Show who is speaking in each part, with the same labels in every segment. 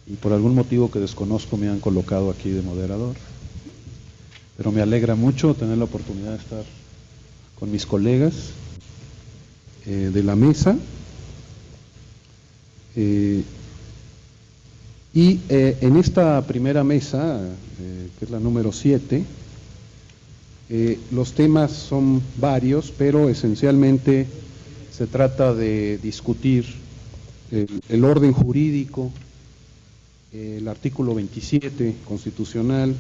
Speaker 1: y por algún motivo que desconozco me han colocado aquí de moderador. Pero me alegra mucho tener la oportunidad de estar con mis colegas de la mesa. En esta primera mesa, que es la número 7, los temas son varios, pero esencialmente se trata de discutir el orden jurídico, el artículo 27 constitucional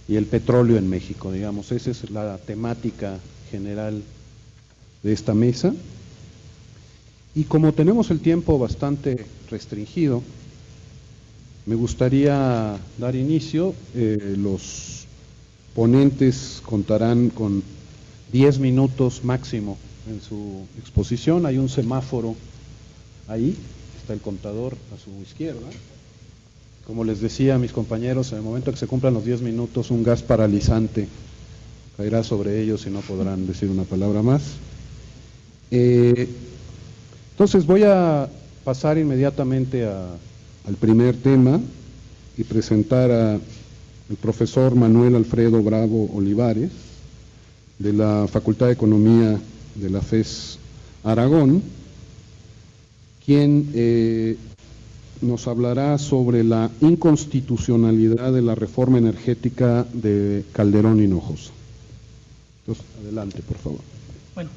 Speaker 1: y el petróleo en México, digamos. Esa es la temática general de esta mesa. Y como tenemos el tiempo bastante restringido, me gustaría dar inicio. Los ponentes contarán con 10 minutos máximo en su exposición. Hay un semáforo ahí, está el contador a su izquierda. Como les decía a mis compañeros, en el momento que se cumplan los 10 minutos, un gas paralizante caerá sobre ellos y no podrán decir una palabra más. Entonces voy a pasar inmediatamente al primer tema y presentar al profesor Manuel Alfredo Bravo Olivares, de la Facultad de Economía de la FES Aragón, quien nos hablará sobre la inconstitucionalidad de la reforma energética de Calderón Hinojosa. Entonces, adelante, por favor.
Speaker 2: Bueno,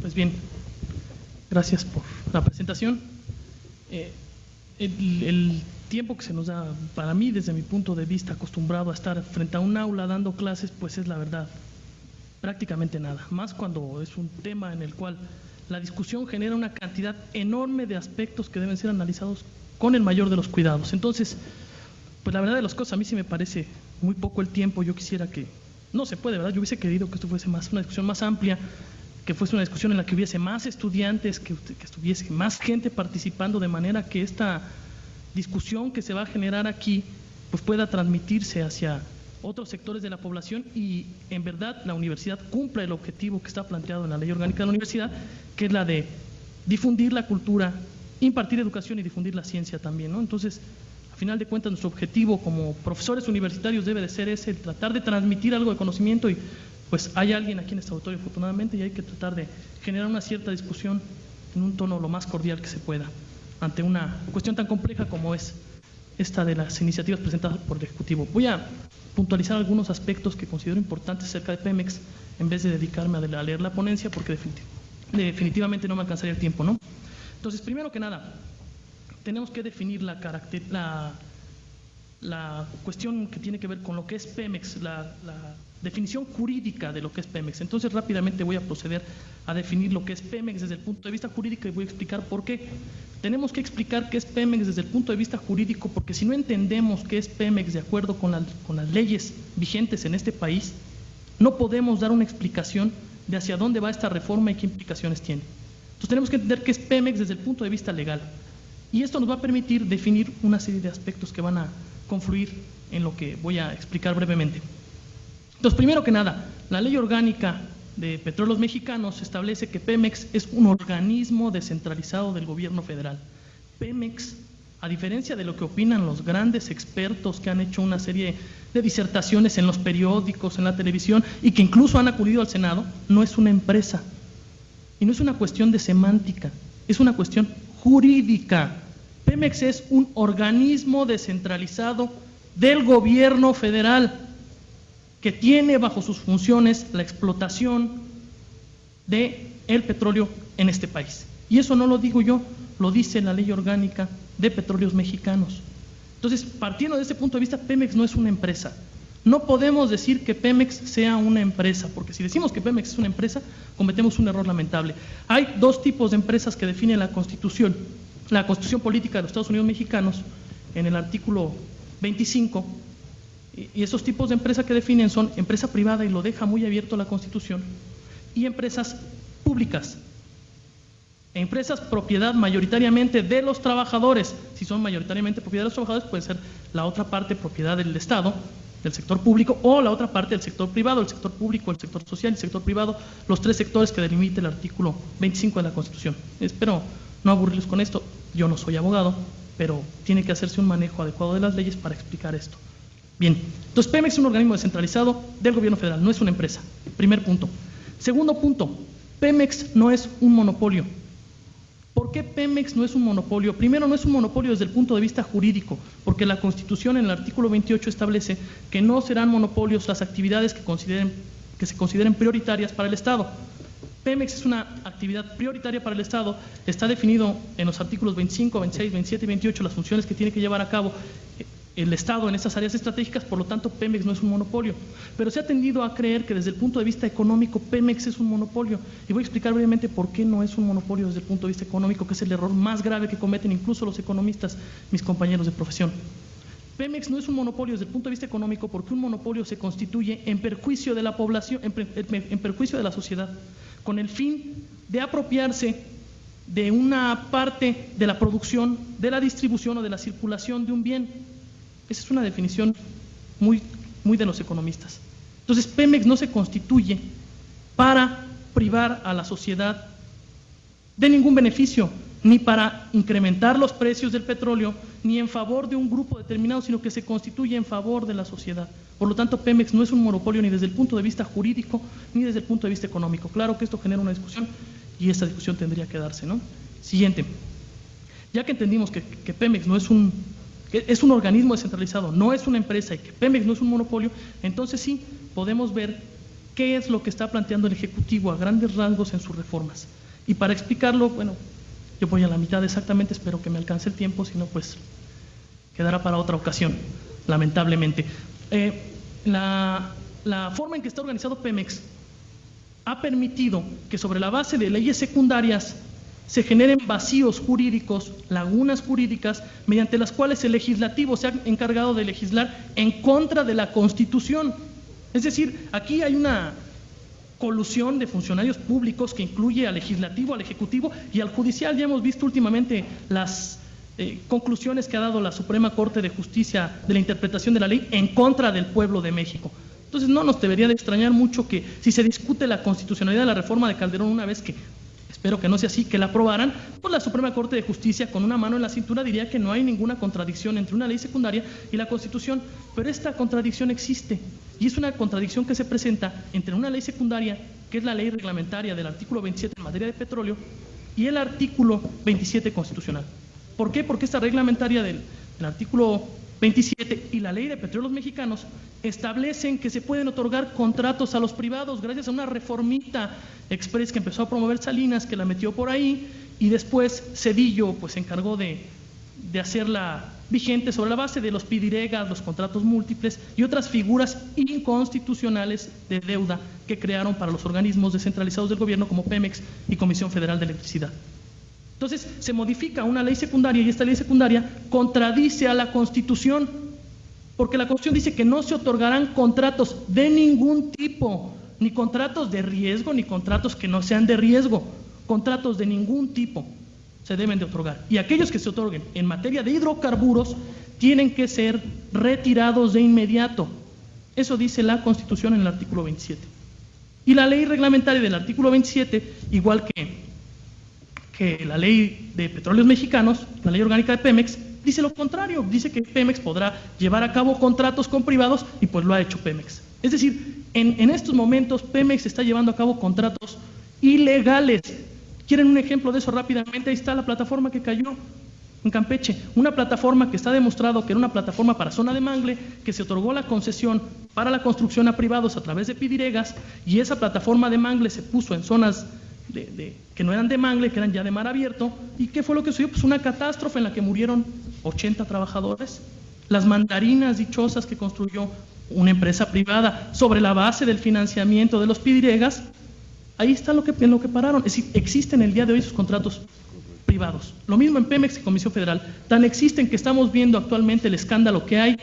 Speaker 2: pues bien, gracias por la presentación. El tiempo que se nos da, para mí, desde mi punto de vista, acostumbrado a estar frente a un aula dando clases, pues es la verdad, prácticamente nada. Más cuando es un tema en el cual la discusión genera una cantidad enorme de aspectos que deben ser analizados con el mayor de los cuidados. Entonces, pues la verdad de las cosas, a mí sí me parece muy poco el tiempo. Yo quisiera que, no se puede, ¿verdad? Yo hubiese querido que esto fuese más una discusión más amplia, que fuese una discusión en la que hubiese más estudiantes, que estuviese más gente participando, de manera que esta discusión que se va a generar aquí pues pueda transmitirse hacia otros sectores de la población y en verdad la universidad cumpla el objetivo que está planteado en la Ley Orgánica de la Universidad, que es la de difundir la cultura, impartir educación y difundir la ciencia también, ¿no? Entonces, a final de cuentas, nuestro objetivo como profesores universitarios debe de ser ese, el tratar de transmitir algo de conocimiento, y pues hay alguien aquí en este auditorio afortunadamente, y hay que tratar de generar una cierta discusión en un tono lo más cordial que se pueda ante una cuestión tan compleja como es esta de las iniciativas presentadas por el Ejecutivo. Voy a puntualizar algunos aspectos que considero importantes acerca de Pemex, en vez de dedicarme a leer la ponencia, porque definitivamente no me alcanzaría el tiempo, ¿no? Entonces, primero que nada, tenemos que definir la cuestión que tiene que ver con lo que es Pemex, la definición jurídica de lo que es Pemex. Entonces, rápidamente voy a proceder a definir lo que es Pemex desde el punto de vista jurídico y voy a explicar por qué. Tenemos que explicar qué es Pemex desde el punto de vista jurídico, porque si no entendemos qué es Pemex de acuerdo con las leyes vigentes en este país, no podemos dar una explicación de hacia dónde va esta reforma y qué implicaciones tiene. Entonces tenemos que entender qué es Pemex desde el punto de vista legal. Y esto nos va a permitir definir una serie de aspectos que van a confluir en lo que voy a explicar brevemente. Entonces, primero que nada, la Ley Orgánica de Petróleos Mexicanos establece que Pemex es un organismo descentralizado del gobierno federal. Pemex, a diferencia de lo que opinan los grandes expertos que han hecho una serie de disertaciones en los periódicos, en la televisión y que incluso han acudido al Senado, no es una empresa. Y no es una cuestión de semántica, es una cuestión jurídica. Pemex es un organismo descentralizado del gobierno federal que tiene bajo sus funciones la explotación del petróleo en este país. Y eso no lo digo yo, lo dice la Ley Orgánica de Petróleos Mexicanos. Entonces, partiendo de ese punto de vista, Pemex no es una empresa. No podemos decir que Pemex sea una empresa, porque si decimos que Pemex es una empresa, cometemos un error lamentable. Hay dos tipos de empresas que define la Constitución política de los Estados Unidos mexicanos, en el artículo 25, y esos tipos de empresas que definen son empresa privada, y lo deja muy abierto la Constitución, y empresas públicas. Empresas propiedad mayoritariamente de los trabajadores. Si son mayoritariamente propiedad de los trabajadores, puede ser la otra parte propiedad del Estado, del sector público, o la otra parte del sector privado, el sector público, el sector social y el sector privado, los tres sectores que delimita el artículo 25 de la Constitución. Espero no aburrirles con esto, yo no soy abogado, pero tiene que hacerse un manejo adecuado de las leyes para explicar esto. Bien, entonces Pemex es un organismo descentralizado del gobierno federal, no es una empresa. Primer punto. Segundo punto, Pemex no es un monopolio. ¿Por qué Pemex no es un monopolio? Primero, no es un monopolio desde el punto de vista jurídico, porque la Constitución en el artículo 28 establece que no serán monopolios las actividades que se consideren prioritarias para el Estado. Pemex es una actividad prioritaria para el Estado, está definido en los artículos 25, 26, 27 y 28 las funciones que tiene que llevar a cabo el Estado en estas áreas estratégicas, por lo tanto Pemex no es un monopolio. Pero se ha tendido a creer que desde el punto de vista económico Pemex es un monopolio. Y voy a explicar brevemente por qué no es un monopolio desde el punto de vista económico, que es el error más grave que cometen incluso los economistas, mis compañeros de profesión. Pemex no es un monopolio desde el punto de vista económico porque un monopolio se constituye en perjuicio de la población, en perjuicio de la sociedad, con el fin de apropiarse de una parte de la producción, de la distribución o de la circulación de un bien. Esa es una definición muy de los economistas. Entonces, Pemex no se constituye para privar a la sociedad de ningún beneficio, ni para incrementar los precios del petróleo, ni en favor de un grupo determinado, sino que se constituye en favor de la sociedad. Por lo tanto, Pemex no es un monopolio ni desde el punto de vista jurídico, ni desde el punto de vista económico. Claro que esto genera una discusión y esta discusión tendría que darse, ¿no? Siguiente. Ya que entendimos que Pemex no es un organismo descentralizado, no es una empresa y que Pemex no es un monopolio, entonces sí podemos ver qué es lo que está planteando el Ejecutivo a grandes rasgos en sus reformas. Y para explicarlo, bueno, yo voy a la mitad exactamente, espero que me alcance el tiempo, si no pues quedará para otra ocasión, lamentablemente. La forma en que está organizado Pemex ha permitido que sobre la base de leyes secundarias se generen vacíos jurídicos, lagunas jurídicas, mediante las cuales el legislativo se ha encargado de legislar en contra de la Constitución. Es decir, aquí hay una colusión de funcionarios públicos que incluye al legislativo, al ejecutivo y al judicial. Ya hemos visto últimamente las conclusiones que ha dado la Suprema Corte de Justicia de la interpretación de la ley en contra del pueblo de México. Entonces no nos debería de extrañar mucho que si se discute la constitucionalidad de la reforma de Calderón una vez que, espero que no sea así, que la aprobaran, pues la Suprema Corte de Justicia con una mano en la cintura diría que no hay ninguna contradicción entre una ley secundaria y la Constitución, pero esta contradicción existe y es una contradicción que se presenta entre una ley secundaria, que es la ley reglamentaria del artículo 27 en materia de petróleo, y el artículo 27 constitucional. ¿Por qué? Porque esta reglamentaria del artículo 27 y la ley de petróleos mexicanos establecen que se pueden otorgar contratos a los privados gracias a una reformita express que empezó a promover Salinas, que la metió por ahí, y después Zedillo pues se encargó de hacerla vigente sobre la base de los pidiregas, los contratos múltiples y otras figuras inconstitucionales de deuda que crearon para los organismos descentralizados del gobierno como Pemex y Comisión Federal de Electricidad. Entonces se modifica una ley secundaria y esta ley secundaria contradice a la Constitución, porque la Constitución dice que no se otorgarán contratos de ningún tipo, ni contratos de riesgo, ni contratos que no sean de riesgo, contratos de ningún tipo se deben de otorgar. Y aquellos que se otorguen en materia de hidrocarburos tienen que ser retirados de inmediato. Eso dice la Constitución en el artículo 27. Y la ley reglamentaria del artículo 27, igual que la ley de petróleos mexicanos, la ley orgánica de Pemex, dice lo contrario, dice que Pemex podrá llevar a cabo contratos con privados y pues lo ha hecho Pemex. Es decir, en estos momentos Pemex está llevando a cabo contratos ilegales. ¿Quieren un ejemplo de eso rápidamente? Ahí está la plataforma que cayó en Campeche, una plataforma que está demostrado que era una plataforma para zona de mangle, que se otorgó la concesión para la construcción a privados a través de pidiregas, y esa plataforma de mangle se puso en zonas que no eran de mangle, que eran ya de mar abierto. ¿Y qué fue lo que sucedió? Pues una catástrofe en la que murieron 80 trabajadores. Las mandarinas dichosas que construyó una empresa privada sobre la base del financiamiento de los pidiregas, ahí está en lo que pararon. Es decir, existen el día de hoy esos contratos privados. Lo mismo en Pemex y Comisión Federal. Tan existen que estamos viendo actualmente el escándalo que hay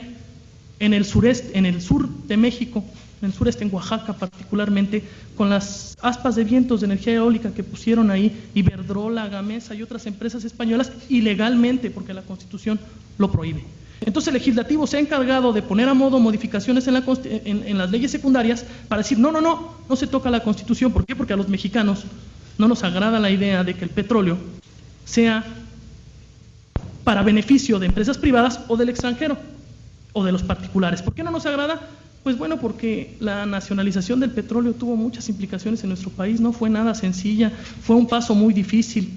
Speaker 2: en el sureste, en el sur de México, en el sureste, en Oaxaca particularmente, con las aspas de vientos de energía eólica que pusieron ahí Iberdrola, Gamesa y otras empresas españolas ilegalmente, porque la Constitución lo prohíbe. Entonces el legislativo se ha encargado de poner a modo modificaciones en las leyes secundarias para decir no se toca la Constitución. ¿Por qué? Porque a los mexicanos no nos agrada la idea de que el petróleo sea para beneficio de empresas privadas o del extranjero o de los particulares. ¿Por qué no nos agrada? Pues bueno, porque la nacionalización del petróleo tuvo muchas implicaciones en nuestro país, no fue nada sencilla, fue un paso muy difícil.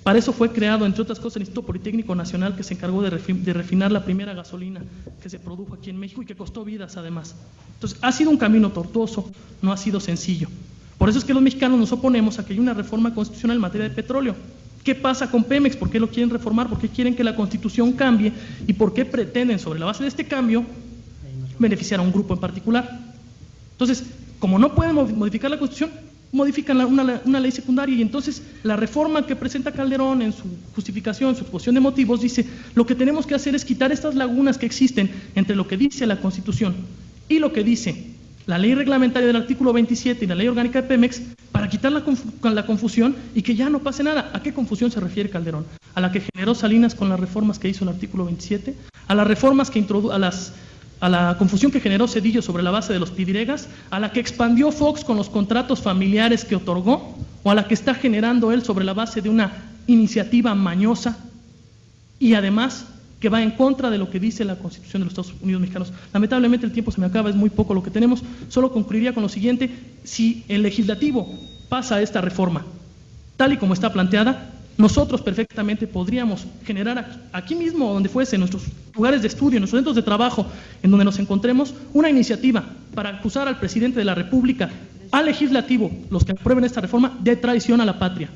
Speaker 2: Para eso fue creado, entre otras cosas, el Instituto Politécnico Nacional, que se encargó de refinar la primera gasolina que se produjo aquí en México y que costó vidas además. Entonces, ha sido un camino tortuoso, no ha sido sencillo. Por eso es que los mexicanos nos oponemos a que haya una reforma constitucional en materia de petróleo. ¿Qué pasa con Pemex? ¿Por qué lo quieren reformar? ¿Por qué quieren que la Constitución cambie? ¿Y por qué pretenden, sobre la base de este cambio, beneficiar a un grupo en particular? Entonces, como no pueden modificar la Constitución, modifican una ley secundaria, y entonces la reforma que presenta Calderón en su justificación, su exposición de motivos, dice: lo que tenemos que hacer es quitar estas lagunas que existen entre lo que dice la Constitución y lo que dice la ley reglamentaria del artículo 27 y la ley orgánica de Pemex, para quitar la confusión y que ya no pase nada. ¿A qué confusión se refiere Calderón? ¿A la que generó Salinas con las reformas que hizo el artículo 27? ¿A las reformas que a la confusión que generó Zedillo sobre la base de los pidiregas? ¿A la que expandió Fox con los contratos familiares que otorgó? ¿O a la que está generando él sobre la base de una iniciativa mañosa y además que va en contra de lo que dice la Constitución de los Estados Unidos mexicanos? Lamentablemente el tiempo se me acaba, es muy poco lo que tenemos. Solo concluiría con lo siguiente: si el legislativo pasa esta reforma tal y como está planteada, nosotros perfectamente podríamos generar aquí mismo, donde fuese, en nuestros lugares de estudio, en nuestros centros de trabajo, en donde nos encontremos, una iniciativa para acusar al presidente de la República, al legislativo, los que aprueben esta reforma, de traición a la patria.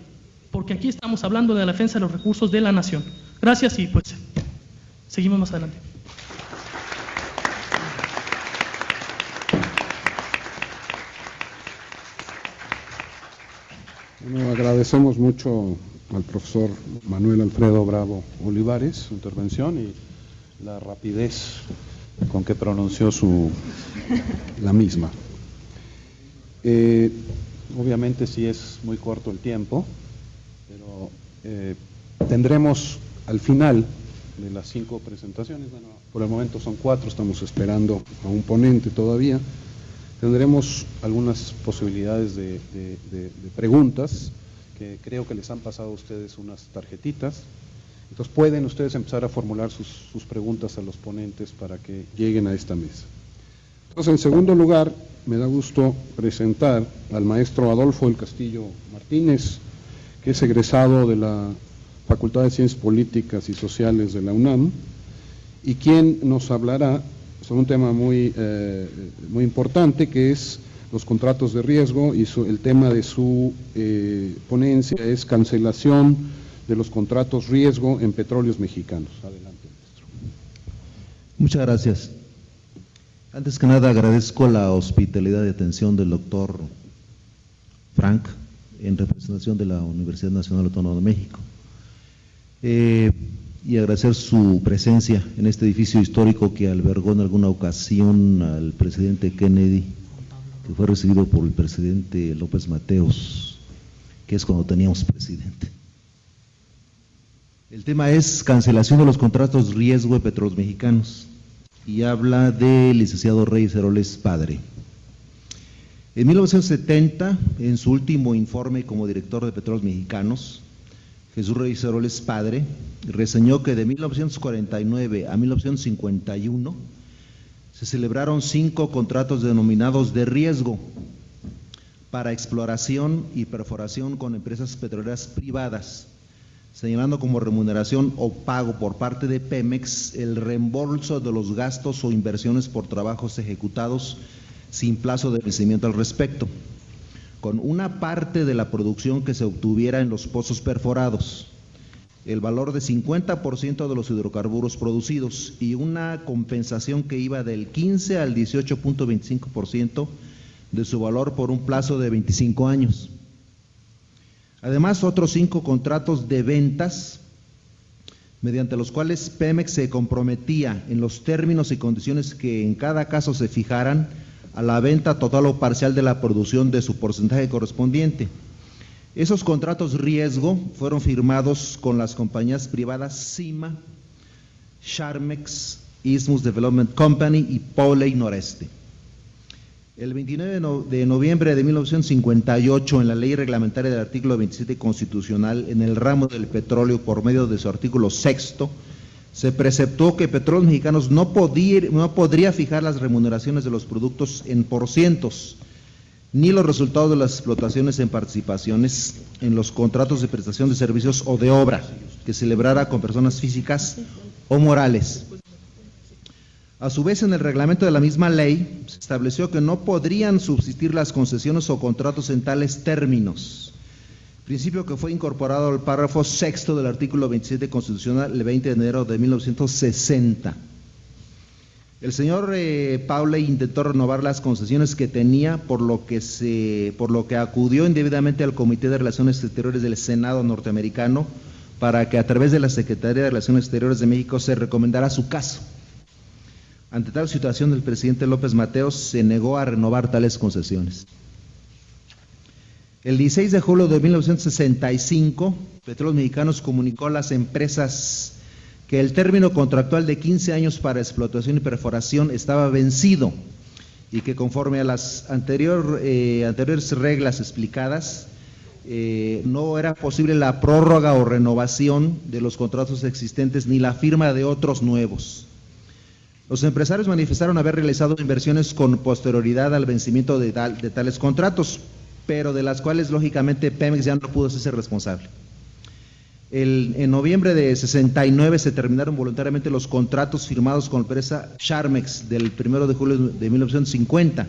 Speaker 2: Porque aquí estamos hablando de la defensa de los recursos de la nación. Gracias, y pues seguimos más adelante.
Speaker 1: Bueno, agradecemos mucho al profesor Manuel Alfredo Bravo Olivares su intervención y la rapidez con que pronunció la misma. Obviamente sí es muy corto el tiempo, pero tendremos al final de las 5 presentaciones, bueno, por el momento son 4, estamos esperando a un ponente todavía, tendremos algunas posibilidades de preguntas, que creo que les han pasado a ustedes unas tarjetitas. Entonces pueden ustedes empezar a formular sus preguntas a los ponentes para que lleguen a esta mesa. Entonces, en segundo lugar, me da gusto presentar al maestro Adolfo del Castillo Martínez, que es egresado de la Facultad de Ciencias Políticas y Sociales de la UNAM, y quien nos hablará sobre un tema muy importante, que es los contratos de riesgo, y el tema de su ponencia es cancelación de los contratos riesgo en petróleos mexicanos. Adelante, maestro.
Speaker 3: Muchas gracias. Antes que nada, agradezco la hospitalidad y atención del doctor Frank, en representación de la Universidad Nacional Autónoma de México, y agradecer su presencia en este edificio histórico que albergó en alguna ocasión al presidente Kennedy, que fue recibido por el presidente López Mateos, que es cuando teníamos presidente. El tema es cancelación de los contratos riesgo de petróleos mexicanos, y habla del licenciado Reyes Heroles padre. En 1970, en su último informe como director de Petróleos Mexicanos, Jesús Reyes Heroles padre reseñó que de 1949 a 1951 se celebraron 5 contratos denominados de riesgo para exploración y perforación con empresas petroleras privadas, señalando como remuneración o pago por parte de Pemex el reembolso de los gastos o inversiones por trabajos ejecutados sin plazo de vencimiento al respecto, con una parte de la producción que se obtuviera en los pozos perforados, el valor de 50% de los hidrocarburos producidos y una compensación que iba del 15 al 18.25% de su valor por un plazo de 25 años. Además, otros 5 contratos de ventas, mediante los cuales Pemex se comprometía en los términos y condiciones que en cada caso se fijaran a la venta total o parcial de la producción de su porcentaje correspondiente. Esos contratos riesgo fueron firmados con las compañías privadas CIMA, Charmex, Isthmus Development Company y Pauley Noreste. El 29 de noviembre de 1958, en la ley reglamentaria del artículo 27 constitucional, en el ramo del petróleo, por medio de su artículo 6º, se preceptó que Petróleos Mexicanos no podría fijar las remuneraciones de los productos en porcientos, ni los resultados de las explotaciones en participaciones en los contratos de prestación de servicios o de obra que celebrara con personas físicas o morales. A su vez, en el reglamento de la misma ley, se estableció que no podrían subsistir las concesiones o contratos en tales términos, principio que fue incorporado al párrafo sexto del artículo 27 constitucional el 20 de enero de 1960. El señor Pauley intentó renovar las concesiones que tenía, por lo que acudió indebidamente al Comité de Relaciones Exteriores del Senado norteamericano para que a través de la Secretaría de Relaciones Exteriores de México se recomendara su caso. Ante tal situación, el presidente López Mateos se negó a renovar tales concesiones. El 16 de julio de 1965, Petróleos Mexicanos comunicó a las empresas que el término contractual de 15 años para explotación y perforación estaba vencido y que conforme a las anteriores reglas explicadas, no era posible la prórroga o renovación de los contratos existentes ni la firma de otros nuevos. Los empresarios manifestaron haber realizado inversiones con posterioridad al vencimiento de tales contratos, pero de las cuales lógicamente Pemex ya no pudo hacerse responsable. En noviembre de 69 se terminaron voluntariamente los contratos firmados con la empresa Charmex del 1 de julio de 1950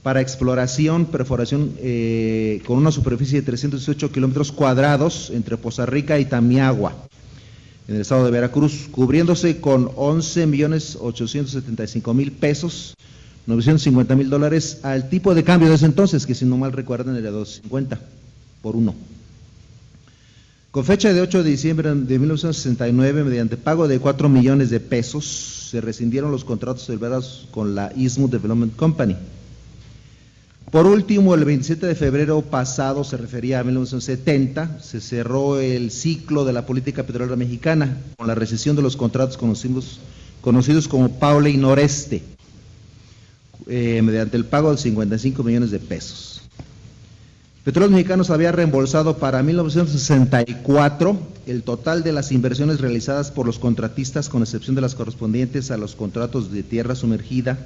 Speaker 3: para exploración, perforación con una superficie de 318 kilómetros cuadrados entre Poza Rica y Tamiagua, en el estado de Veracruz, cubriéndose con 11.875.000 pesos, $950.000 al tipo de cambio de ese entonces, que si no mal recuerdan era 2.50 por uno. Con fecha de 8 de diciembre de 1969, mediante pago de 4 millones de pesos, se rescindieron los contratos celebrados con la Eastwood Development Company. Por último, el 27 de febrero pasado, se refería a 1970, se cerró el ciclo de la política petrolera mexicana con la rescisión de los contratos conocidos como Pauley Noreste, mediante el pago de 55 millones de pesos. Petróleos Mexicanos había reembolsado para 1964 el total de las inversiones realizadas por los contratistas, con excepción de las correspondientes a los contratos de tierra sumergida,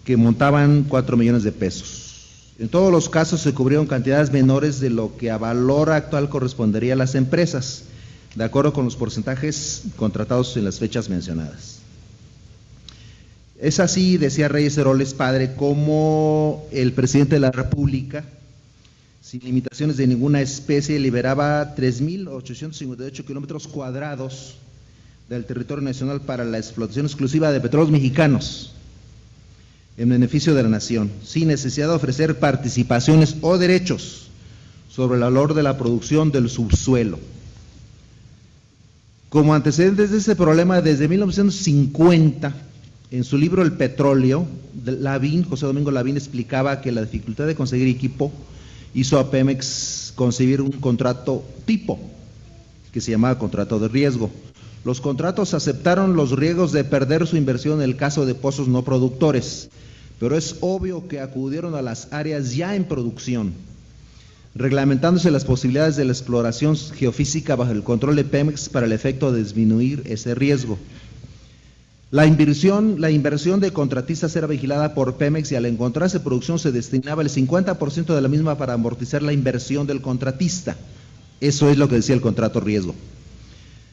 Speaker 3: que montaban 4 millones de pesos. En todos los casos se cubrieron cantidades menores de lo que a valor actual correspondería a las empresas, de acuerdo con los porcentajes contratados en las fechas mencionadas. Es así, decía Reyes Heroles Padre, como el presidente de la República, sin limitaciones de ninguna especie, liberaba 3.858 kilómetros cuadrados del territorio nacional para la explotación exclusiva de petróleos mexicanos, en beneficio de la nación, sin necesidad de ofrecer participaciones o derechos sobre el valor de la producción del subsuelo. Como antecedentes de este problema, desde 1950, en su libro El Petróleo, José Domingo Lavín explicaba que la dificultad de conseguir equipo hizo a Pemex concebir un contrato tipo, que se llamaba contrato de riesgo. Los contratos aceptaron los riesgos de perder su inversión en el caso de pozos no productores, pero es obvio que acudieron a las áreas ya en producción, reglamentándose las posibilidades de la exploración geofísica bajo el control de Pemex para el efecto de disminuir ese riesgo. La inversión de contratistas era vigilada por Pemex y al encontrarse producción se destinaba el 50% de la misma para amortizar la inversión del contratista. Eso es lo que decía el contrato riesgo.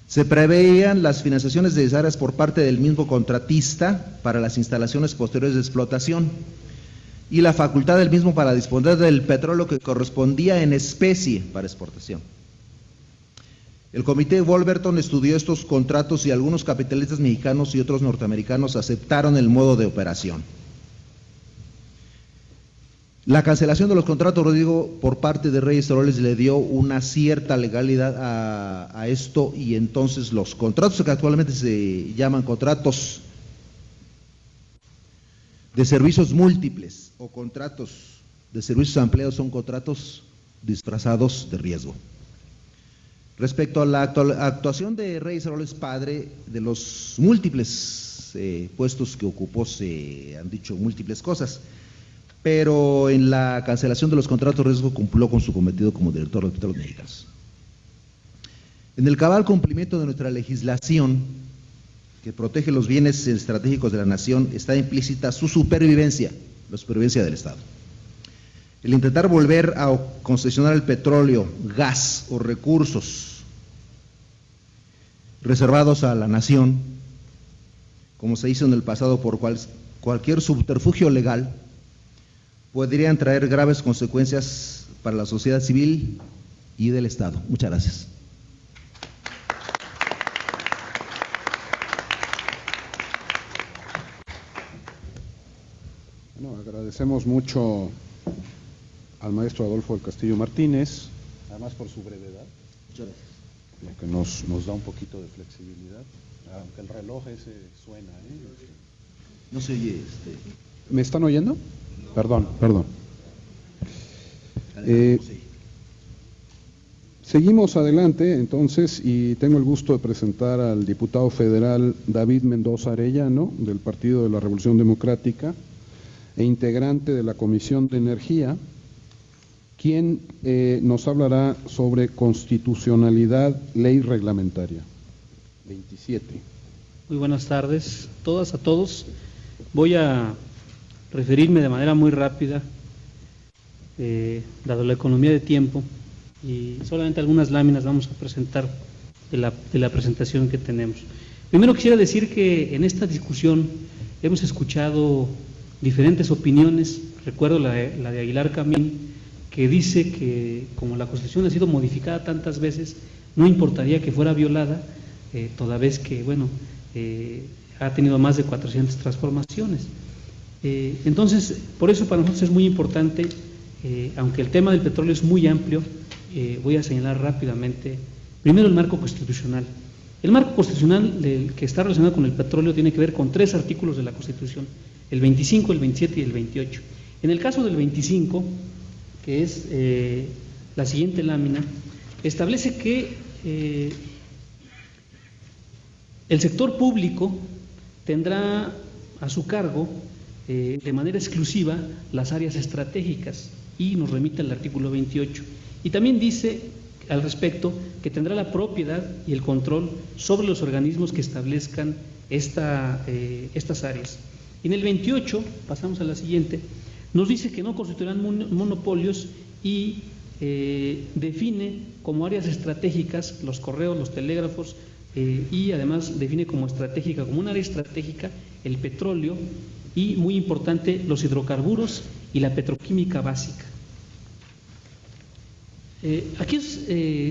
Speaker 3: Se preveían las financiaciones necesarias por parte del mismo contratista para las instalaciones posteriores de explotación y la facultad del mismo para disponer del petróleo que correspondía en especie para exportación. El Comité Wolverton estudió estos contratos y algunos capitalistas mexicanos y otros norteamericanos aceptaron el modo de operación. La cancelación de los contratos, Rodrigo, por parte de Reyes Heroles le dio una cierta legalidad a esto, y entonces los contratos que actualmente se llaman contratos de servicios múltiples o contratos de servicios ampliados son contratos disfrazados de riesgo. Respecto a la actuación de Reyes Heroles Padre, de los múltiples puestos que ocupó se han dicho múltiples cosas, pero en la cancelación de los contratos de riesgo cumplió con su cometido como director de Petróleos Mexicanos. En el cabal cumplimiento de nuestra legislación, que protege los bienes estratégicos de la nación, está implícita su supervivencia, la supervivencia del Estado. El intentar volver a concesionar el petróleo, gas o recursos reservados a la nación, como se hizo en el pasado por cualquier subterfugio legal, podrían traer graves consecuencias para la sociedad civil y del Estado. Muchas gracias.
Speaker 1: Bueno, agradecemos mucho al maestro Adolfo del Castillo Martínez, además por su brevedad.
Speaker 3: Muchas gracias.
Speaker 1: Lo que nos da un poquito de flexibilidad, aunque el reloj ese suena.
Speaker 3: No se oye.
Speaker 1: ¿Me están oyendo? No. Perdón. Seguimos adelante entonces y tengo el gusto de presentar al diputado federal David Mendoza Arellano del Partido de la Revolución Democrática e integrante de la Comisión de Energía, quien nos hablará sobre constitucionalidad, ley reglamentaria. 27.
Speaker 4: Muy buenas tardes, todas a todos. Voy a referirme de manera muy rápida, dado la economía de tiempo, y solamente algunas láminas vamos a presentar de la presentación que tenemos. Primero quisiera decir que en esta discusión hemos escuchado diferentes opiniones. Recuerdo la de Aguilar Camín, que dice que como la Constitución ha sido modificada tantas veces, no importaría que fuera violada, toda vez que, bueno, ha tenido más de 400 transformaciones. Entonces, por eso para nosotros es muy importante, aunque el tema del petróleo es muy amplio, voy a señalar rápidamente, primero el marco constitucional. El marco constitucional que está relacionado con el petróleo tiene que ver con 3 artículos de la Constitución, el 25, el 27 y el 28. En el caso del 25, que es la siguiente lámina, establece que el sector público tendrá a su cargo de manera exclusiva las áreas estratégicas y nos remite al artículo 28. Y también dice al respecto que tendrá la propiedad y el control sobre los organismos que establezcan estas áreas. En el 28, pasamos a la siguiente, nos dice que no constituirán monopolios y define como áreas estratégicas los correos, los telégrafos, y además define como un área estratégica el petróleo y, muy importante, los hidrocarburos y la petroquímica básica. Aquí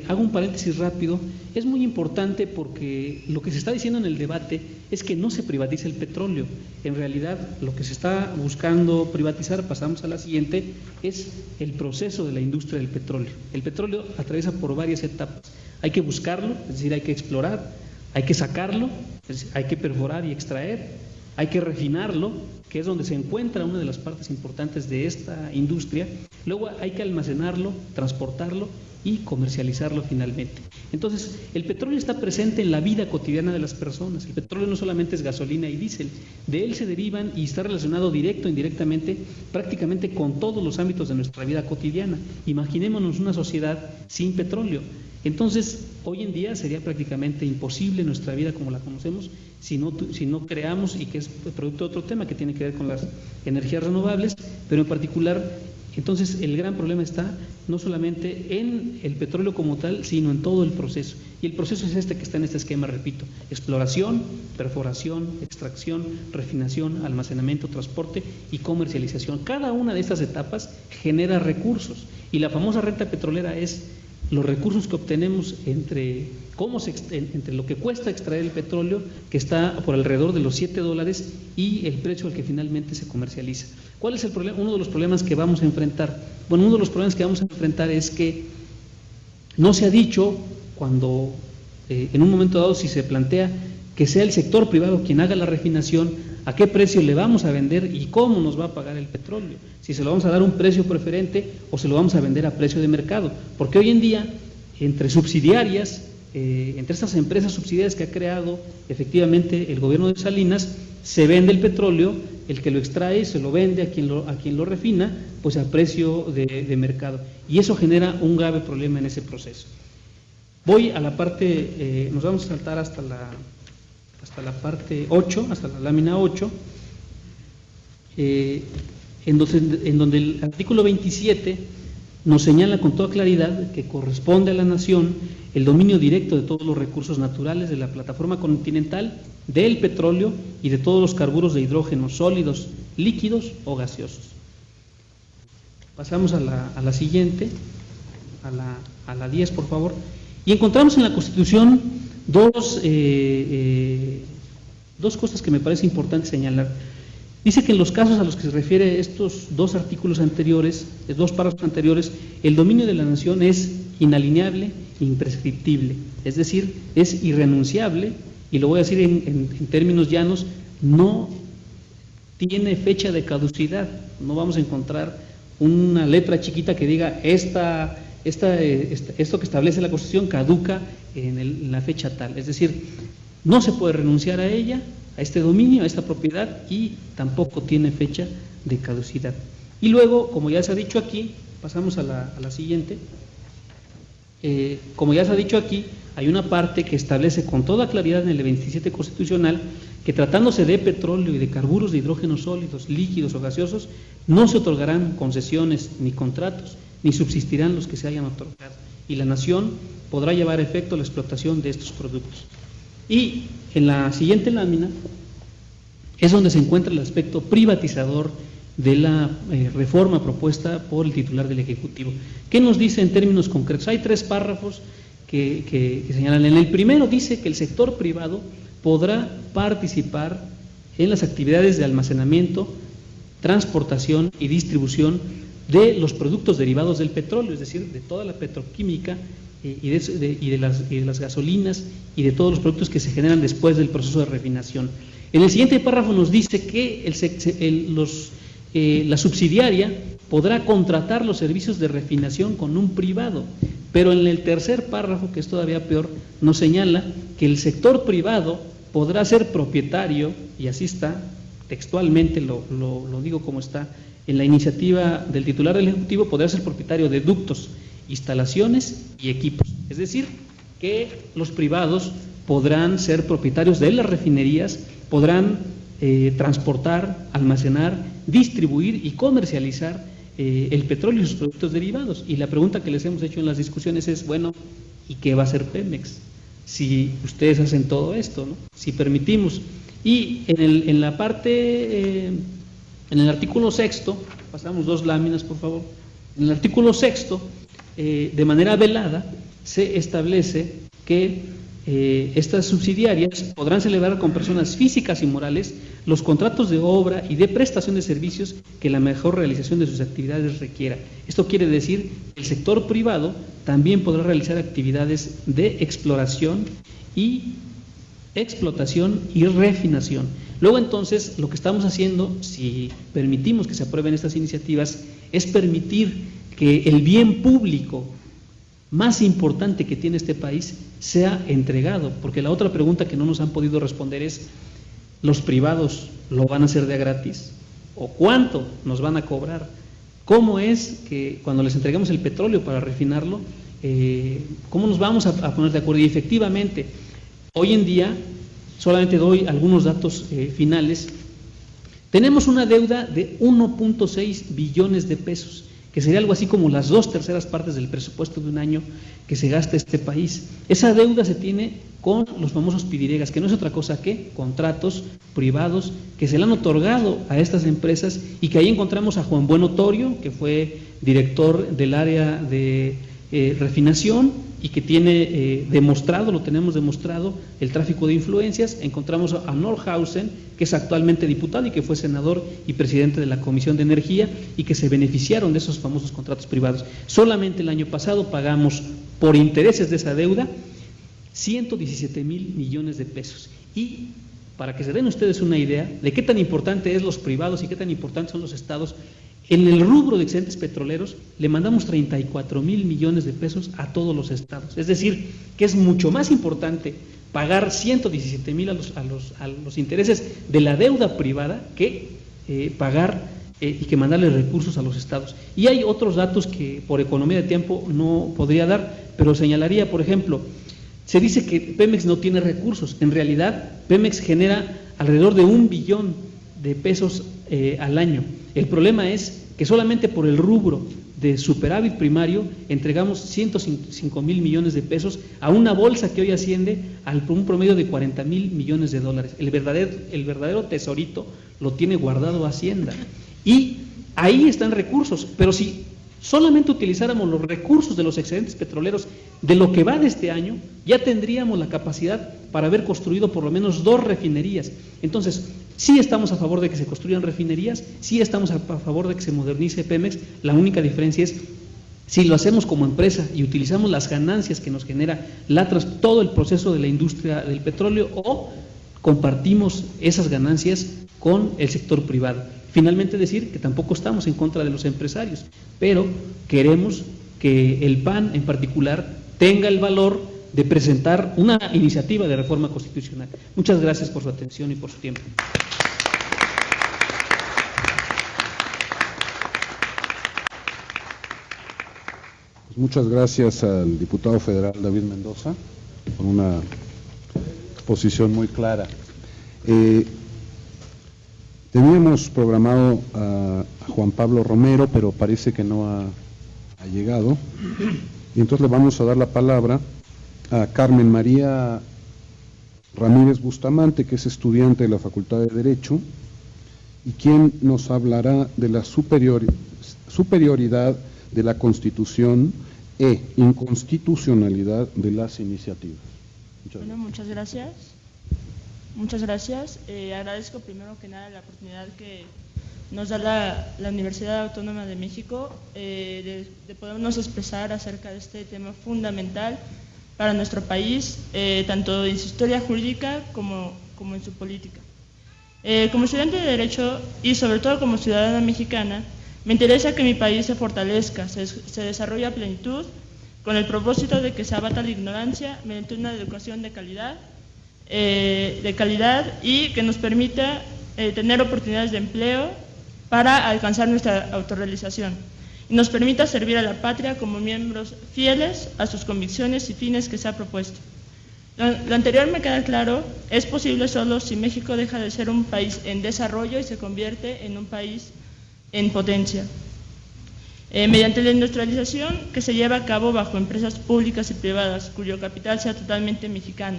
Speaker 4: hago un paréntesis rápido. Es muy importante porque lo que se está diciendo en el debate es que no se privatiza el petróleo. En realidad, lo que se está buscando privatizar, pasamos a la siguiente, es el proceso de la industria del petróleo. El petróleo atraviesa por varias etapas. Hay que buscarlo, es decir, hay que explorar, hay que sacarlo, es decir, hay que perforar y extraer, hay que refinarlo, que es donde se encuentra una de las partes importantes de esta industria. Luego hay que almacenarlo, transportarlo y comercializarlo finalmente. Entonces, el petróleo está presente en la vida cotidiana de las personas. El petróleo no solamente es gasolina y diésel, de él se derivan y está relacionado directo e indirectamente prácticamente con todos los ámbitos de nuestra vida cotidiana. Imaginémonos una sociedad sin petróleo. Entonces, hoy en día sería prácticamente imposible nuestra vida como la conocemos si no creamos, y que es producto de otro tema que tiene que ver con las energías renovables, pero en particular, entonces el gran problema está no solamente en el petróleo como tal, sino en todo el proceso. Y el proceso es este que está en este esquema, repito: exploración, perforación, extracción, refinación, almacenamiento, transporte y comercialización. Cada una de estas etapas genera recursos, y la famosa renta petrolera es los recursos que obtenemos entre lo que cuesta extraer el petróleo, que está por alrededor de los $7, y el precio al que finalmente se comercializa. ¿Cuál es el problema? Uno de los problemas que vamos a enfrentar. Bueno, uno de los problemas que vamos a enfrentar es que no se ha dicho cuando, en un momento dado, si se plantea que sea el sector privado quien haga la refinación, a qué precio le vamos a vender y cómo nos va a pagar el petróleo. Si se lo vamos a dar a un precio preferente o se lo vamos a vender a precio de mercado. Porque hoy en día, entre subsidiarias, entre estas empresas subsidiarias que ha creado efectivamente el gobierno de Salinas, se vende el petróleo, el que lo extrae se lo vende a quien lo refina, pues a precio de mercado. Y eso genera un grave problema en ese proceso. Voy a la parte, nos vamos a saltar hasta la parte 8, hasta la lámina 8, en donde el artículo 27 nos señala con toda claridad que corresponde a la nación el dominio directo de todos los recursos naturales de la plataforma continental, del petróleo y de todos los carburos de hidrógeno sólidos, líquidos o gaseosos. Pasamos a la siguiente, a la 10, por favor. Y encontramos en la Constitución dos cosas que me parece importante señalar. Dice que en los casos a los que se refiere estos dos artículos anteriores, dos párrafos anteriores, el dominio de la nación es inalienable e imprescriptible, es decir, es irrenunciable, y lo voy a decir en términos llanos, no tiene fecha de caducidad. No vamos a encontrar una letra chiquita que diga esto que establece la Constitución caduca en la fecha tal. Es decir, no se puede renunciar a ella, a este dominio, a esta propiedad, y tampoco tiene fecha de caducidad. Y luego, como ya se ha dicho aquí, pasamos a la siguiente. Como ya se ha dicho aquí, hay una parte que establece con toda claridad en el 27 constitucional que tratándose de petróleo y de carburos de hidrógeno sólidos, líquidos o gaseosos, no se otorgarán concesiones ni contratos, ni subsistirán los que se hayan otorgado, y la nación podrá llevar a efecto la explotación de estos productos. Y en la siguiente lámina es donde se encuentra el aspecto privatizador de la reforma propuesta por el titular del Ejecutivo. ¿Qué nos dice en términos concretos? Hay 3 párrafos que señalan. En el primero dice que el sector privado podrá participar en las actividades de almacenamiento, transportación y distribución de los productos derivados del petróleo, es decir, de toda la petroquímica y de las gasolinas y de todos los productos que se generan después del proceso de refinación. En el siguiente párrafo nos dice que la subsidiaria podrá contratar los servicios de refinación con un privado, pero en el tercer párrafo, que es todavía peor, nos señala que el sector privado podrá ser propietario, y así está, textualmente lo digo como está, en la iniciativa del titular del Ejecutivo, podrá ser propietario de ductos, instalaciones y equipos. Es decir, que los privados podrán ser propietarios de las refinerías, podrán transportar, almacenar, distribuir y comercializar el petróleo y sus productos derivados. Y la pregunta que les hemos hecho en las discusiones es, bueno, ¿y qué va a hacer Pemex si ustedes hacen todo esto, ¿no? Si permitimos? Y en la parte, en el artículo 6, pasamos 2 láminas, por favor. En el artículo 6, de manera velada, se establece que estas subsidiarias podrán celebrar con personas físicas y morales los contratos de obra y de prestación de servicios que la mejor realización de sus actividades requiera. Esto quiere decir que el sector privado también podrá realizar actividades de exploración y explotación y refinación. Luego entonces lo que estamos haciendo, si permitimos que se aprueben estas iniciativas, es permitir que el bien público más importante que tiene este país sea entregado, porque la otra pregunta que no nos han podido responder es, ¿los privados lo van a hacer de gratis? ¿O cuánto nos van a cobrar? ¿Cómo es que cuando les entreguemos el petróleo para refinarlo, cómo nos vamos a poner de acuerdo? Y efectivamente, hoy en día, solamente doy algunos datos finales, tenemos una deuda de 1.6 billones de pesos, que sería algo así como las 2/3 partes del presupuesto de un año que se gasta este país. Esa deuda se tiene con los famosos pidiregas, que no es otra cosa que contratos privados que se le han otorgado a estas empresas, y que ahí encontramos a Juan Bueno Torio, que fue director del área de refinación, y que tiene demostrado, lo tenemos demostrado, el tráfico de influencias. Encontramos a Nordhausen, que es actualmente diputado y que fue senador y presidente de la Comisión de Energía, y que se beneficiaron de esos famosos contratos privados. Solamente el año pasado pagamos por intereses de esa deuda 117,000 millones de pesos. Y para que se den ustedes una idea de qué tan importante es los privados y qué tan importantes son los estados, en el rubro de excedentes petroleros le mandamos 34,000 millones de pesos a todos los estados. Es decir, que es mucho más importante pagar 117,000 a los intereses de la deuda privada que pagar y que mandarle recursos a los estados. Y hay otros datos que por economía de tiempo no podría dar, pero señalaría, por ejemplo, se dice que Pemex no tiene recursos. En realidad, Pemex genera alrededor de 1 billón de pesos al año. El problema es que solamente por el rubro de superávit primario entregamos 105,000 millones de pesos a una bolsa que hoy asciende a un promedio de 40,000 millones de dólares. El verdadero tesorito lo tiene guardado Hacienda. Y ahí están recursos, pero si solamente utilizáramos los recursos de los excedentes petroleros de lo que va de este año, ya tendríamos la capacidad para haber construido por lo menos 2 refinerías. Entonces, sí estamos a favor de que se construyan refinerías, sí estamos a favor de que se modernice Pemex. La única diferencia es si lo hacemos como empresa y utilizamos las ganancias que nos genera todo el proceso de la industria del petróleo, o compartimos esas ganancias con el sector privado. Finalmente, decir que tampoco estamos en contra de los empresarios, pero queremos que el PAN en particular tenga el valor de presentar una iniciativa de reforma constitucional. Muchas gracias por su atención y por su tiempo.
Speaker 1: Pues muchas gracias al diputado federal David Mendoza por una exposición muy clara. Teníamos programado a Juan Pablo Romero, pero parece que no ha llegado, y entonces le vamos a dar la palabra a Carmen María Ramírez Bustamante, que es estudiante de la Facultad de Derecho, y quien nos hablará de la superioridad de la Constitución e inconstitucionalidad de las iniciativas.
Speaker 5: Muchas gracias. Muchas gracias. Agradezco primero que nada la oportunidad que nos da la Universidad Autónoma de México de podernos expresar acerca de este tema fundamental para nuestro país, tanto en su historia jurídica como en su política. Como estudiante de Derecho y sobre todo como ciudadana mexicana, me interesa que mi país se fortalezca, se desarrolle a plenitud, con el propósito de que se abata la ignorancia mediante una educación de calidad y que nos permita tener oportunidades de empleo para alcanzar nuestra autorrealización y nos permita servir a la patria como miembros fieles a sus convicciones y fines que se ha propuesto. Lo anterior me queda claro, es posible solo si México deja de ser un país en desarrollo y se convierte en un país en potencia. Mediante la industrialización que se lleva a cabo bajo empresas públicas y privadas, cuyo capital sea totalmente mexicano,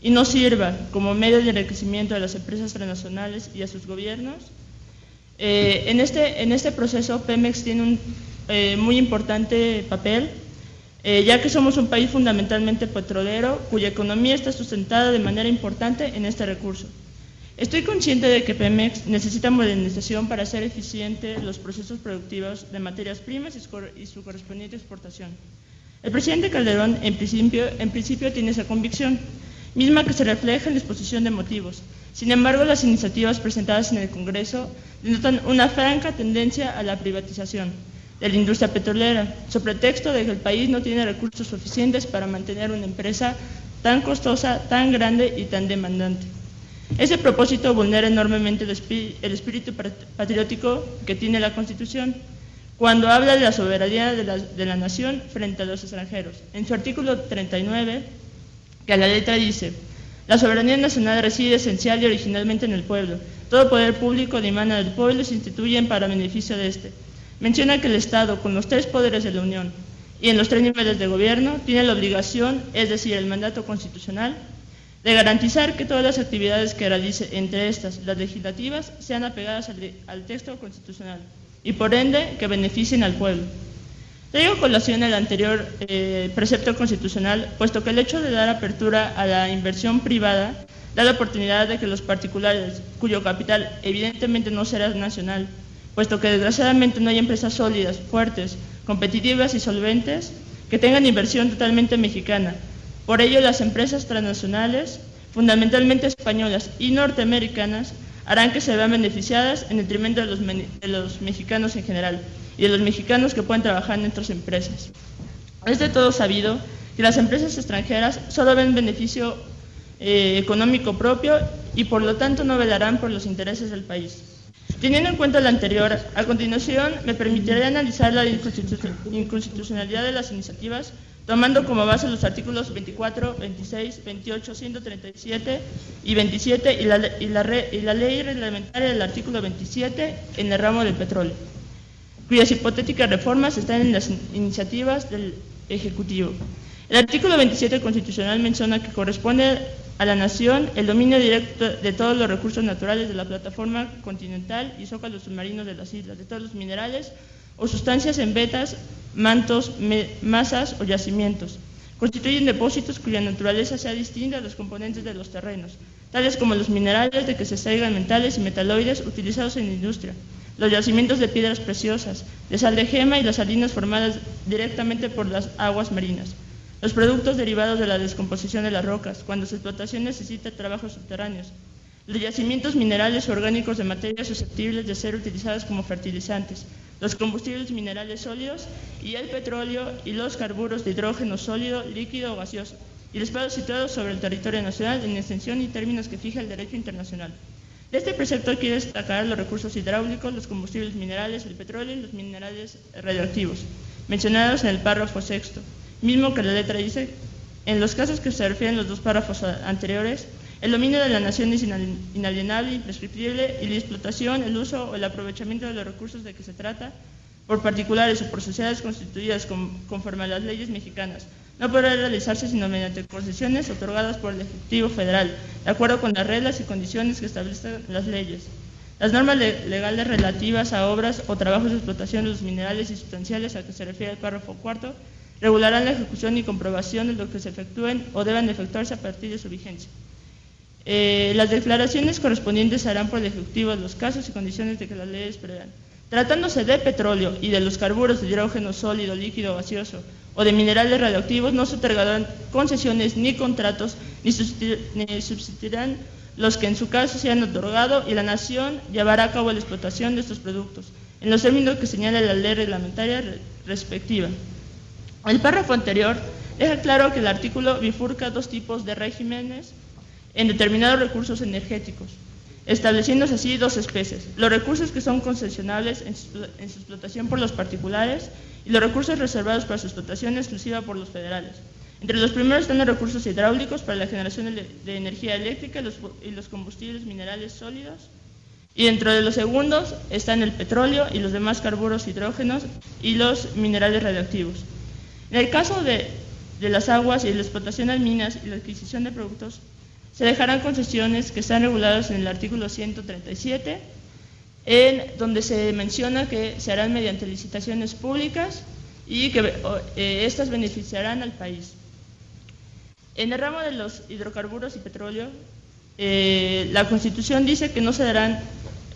Speaker 5: y no sirva como medio de enriquecimiento de las empresas transnacionales y a sus gobiernos. En este proceso Pemex tiene un muy importante papel, ya que somos un país fundamentalmente petrolero, cuya economía está sustentada de manera importante en este recurso. Estoy consciente de que Pemex necesita modernización para hacer eficientes los procesos productivos de materias primas y su correspondiente exportación. El presidente Calderón, en principio tiene esa convicción, misma que se refleja en la exposición de motivos. Sin embargo, las iniciativas presentadas en el Congreso denotan una franca tendencia a la privatización de la industria petrolera, sobre pretexto de que el país no tiene recursos suficientes para mantener una empresa tan costosa, tan grande y tan demandante. Ese propósito vulnera enormemente el espíritu patriótico que tiene la Constitución, cuando habla de la soberanía de la nación frente a los extranjeros. En su artículo 39, que a la letra dice: la soberanía nacional reside esencial y originalmente en el pueblo. Todo poder público dimana del pueblo y se instituyen para beneficio de éste. Menciona que el Estado, con los 3 poderes de la Unión y en los 3 niveles de gobierno, tiene la obligación, es decir, el mandato constitucional, de garantizar que todas las actividades que realice, entre estas las legislativas, sean apegadas al texto constitucional y por ende que beneficien al pueblo. Traigo colación el anterior precepto constitucional, puesto que el hecho de dar apertura a la inversión privada da la oportunidad de que los particulares, cuyo capital evidentemente no será nacional, puesto que desgraciadamente no hay empresas sólidas, fuertes, competitivas y solventes que tengan inversión totalmente mexicana. Por ello, las empresas transnacionales, fundamentalmente españolas y norteamericanas, harán que se vean beneficiadas en detrimento de los mexicanos en general y de los mexicanos que pueden trabajar en nuestras empresas. Es de todo sabido que las empresas extranjeras solo ven beneficio económico propio y por lo tanto no velarán por los intereses del país. Teniendo en cuenta lo anterior, a continuación me permitiré analizar la inconstitucionalidad de las iniciativas, tomando como base los artículos 24, 26, 28, 137 y 27 y la ley reglamentaria del artículo 27 en el ramo del petróleo, cuyas hipotéticas reformas están en las iniciativas del Ejecutivo. El artículo 27 constitucional menciona que corresponde a la Nación el dominio directo de todos los recursos naturales de la plataforma continental y zócalos submarinos de las islas, de todos los minerales o sustancias en vetas, mantos, masas o yacimientos. Constituyen depósitos cuya naturaleza sea distinta a los componentes de los terrenos, tales como los minerales de que se extraigan metales y metaloides utilizados en la industria, los yacimientos de piedras preciosas, de sal de gema y las salinas formadas directamente por las aguas marinas, los productos derivados de la descomposición de las rocas, cuando su explotación necesita trabajos subterráneos, los yacimientos minerales orgánicos de materias susceptibles de ser utilizadas como fertilizantes, los combustibles minerales sólidos y el petróleo y los carburos de hidrógeno sólido, líquido o gaseoso, y los espacios situados sobre el territorio nacional en extensión y términos que fija el derecho internacional. De este precepto quiero destacar los recursos hidráulicos, los combustibles minerales, el petróleo y los minerales radioactivos, mencionados en el párrafo sexto, mismo que la letra dice. En los casos que se refieren los dos párrafos anteriores, el dominio de la nación es inalienable, imprescriptible, y la explotación, el uso o el aprovechamiento de los recursos de que se trata, por particulares o por sociedades constituidas conforme a las leyes mexicanas, no podrá realizarse sino mediante concesiones otorgadas por el Ejecutivo Federal, de acuerdo con las reglas y condiciones que establezcan las leyes. Las normas legales relativas a obras o trabajos de explotación de los minerales y sustanciales a que se refiere el párrafo cuarto regularán la ejecución y comprobación de lo que se efectúen o deban efectuarse a partir de su vigencia. Las declaraciones correspondientes se harán por el Ejecutivo en los casos y condiciones de que las leyes prevean. Tratándose de petróleo y de los carburos de hidrógeno sólido, líquido o gaseoso, o de minerales radioactivos, no se otorgarán concesiones ni contratos, ni subsistirán los que en su caso se han otorgado, y la Nación llevará a cabo la explotación de estos productos, en los términos que señala la ley reglamentaria respectiva. El párrafo anterior deja claro que el artículo bifurca dos tipos de regímenes en determinados recursos energéticos, estableciéndose así dos especies: los recursos que son concesionables en su explotación por los particulares y los recursos reservados para su explotación exclusiva por los federales. Entre los primeros están los recursos hidráulicos para la generación de energía eléctrica y los combustibles minerales sólidos, y dentro de los segundos están el petróleo y los demás carburos, hidrógenos y los minerales radioactivos. En el caso de las aguas y la explotación de minas y la adquisición de productos, se dejarán concesiones que están reguladas en el artículo 137, en donde se menciona que se harán mediante licitaciones públicas y que estas beneficiarán al país. En el ramo de los hidrocarburos y petróleo, la Constitución dice que no se darán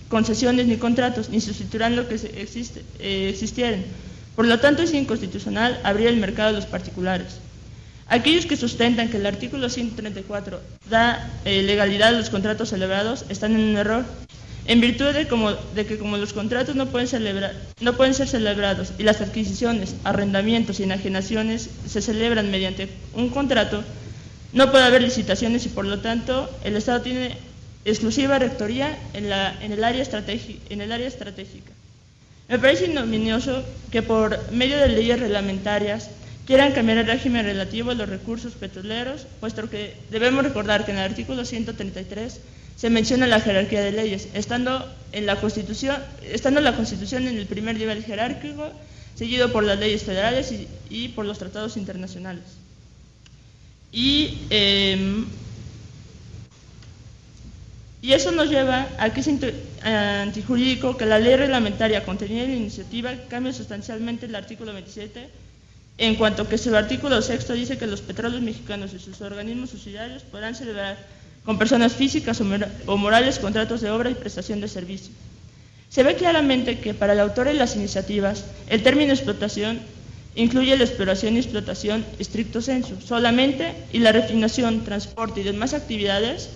Speaker 5: concesiones ni contratos, ni sustituirán lo que existieren. Por lo tanto, es inconstitucional abrir el mercado a los particulares. Aquellos que sustentan que el artículo 134 da legalidad a los contratos celebrados están en un error, en virtud de que como los contratos no pueden ser celebrados y las adquisiciones, arrendamientos y enajenaciones se celebran mediante un contrato, no puede haber licitaciones y por lo tanto el Estado tiene exclusiva rectoría en el área estratégica. Me parece ignominioso que por medio de leyes reglamentarias quieran cambiar el régimen relativo a los recursos petroleros, puesto que debemos recordar que en el artículo 133 se menciona la jerarquía de leyes, estando la Constitución en el primer nivel jerárquico, seguido por las leyes federales y por los tratados internacionales. Y eso nos lleva a que es antijurídico que la ley reglamentaria contenida en la iniciativa cambie sustancialmente el artículo 27, en cuanto que su artículo sexto dice que los petróleos mexicanos y sus organismos subsidiarios podrán celebrar con personas físicas o morales contratos de obra y prestación de servicio. Se ve claramente que para el autor de las iniciativas el término explotación incluye la exploración y explotación stricto sensu solamente, y la refinación, transporte y demás actividades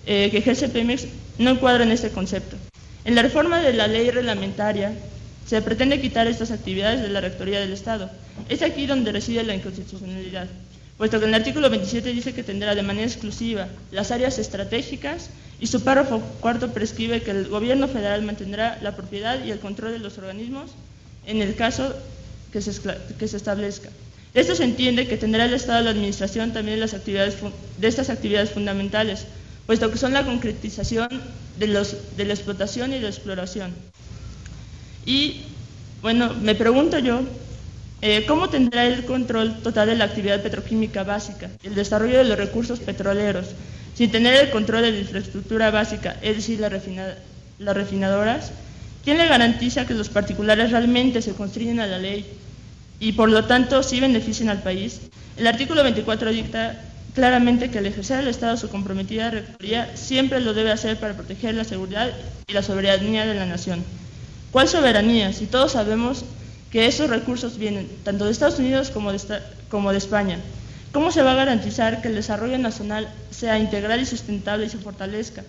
Speaker 5: que ejerce Pemex no encuadran este concepto. En la reforma de la ley reglamentaria se pretende quitar estas actividades de la rectoría del Estado. Es aquí donde reside la inconstitucionalidad, puesto que en el artículo 27 dice que tendrá de manera exclusiva las áreas estratégicas y su párrafo cuarto prescribe que el gobierno federal mantendrá la propiedad y el control de los organismos en el caso que se establezca. De esto se entiende que tendrá el Estado la administración también de estas actividades fundamentales, puesto que son la concretización de la explotación y de la exploración. Y, bueno, me pregunto yo, ¿cómo tendrá el control total de la actividad petroquímica básica, el desarrollo de los recursos petroleros, sin tener el control de la infraestructura básica, es decir, las refinadoras? ¿Quién le garantiza que los particulares realmente se constriñen a la ley y por lo tanto sí beneficien al país? El artículo 24 dicta claramente que al ejercer el Estado su comprometida rectoría siempre lo debe hacer para proteger la seguridad y la soberanía de la nación. ¿Cuál soberanía? Si todos sabemos que esos recursos vienen tanto de Estados Unidos como de España. ¿Cómo se va a garantizar que el desarrollo nacional sea integral y sustentable y se fortalezca?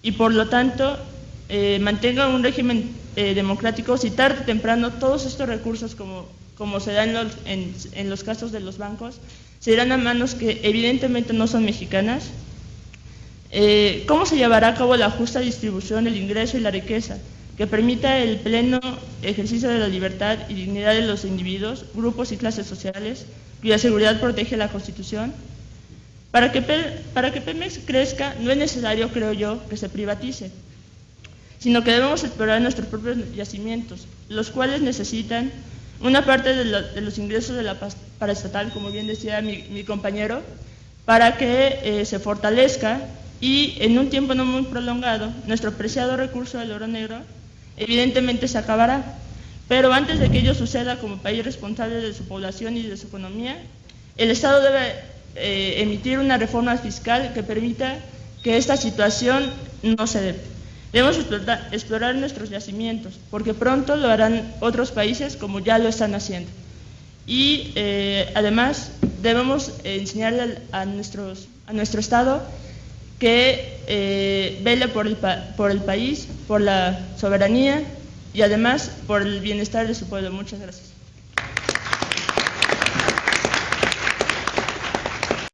Speaker 5: Y por lo tanto, mantenga un régimen democrático si tarde o temprano todos estos recursos, como se da en los casos de los bancos, se irán a manos que evidentemente no son mexicanas? ¿Cómo se llevará a cabo la justa distribución del ingreso y la riqueza, que permita el pleno ejercicio de la libertad y dignidad de los individuos, grupos y clases sociales, cuya seguridad protege la Constitución? Para que Pemex crezca no es necesario, creo yo, que se privatice, sino que debemos explorar nuestros propios yacimientos, los cuales necesitan una parte de los ingresos de la paraestatal, como bien decía mi compañero, para que se fortalezca y en un tiempo no muy prolongado nuestro preciado recurso del oro negro evidentemente se acabará. Pero antes de que ello suceda, como país responsable de su población y de su economía, el Estado debe emitir una reforma fiscal que permita que esta situación no se dé. Debemos explorar nuestros yacimientos, porque pronto lo harán otros países como ya lo están haciendo. Y además debemos enseñarle a nuestro Estado que vele por el país, por la soberanía y además por el bienestar de su pueblo. Muchas gracias.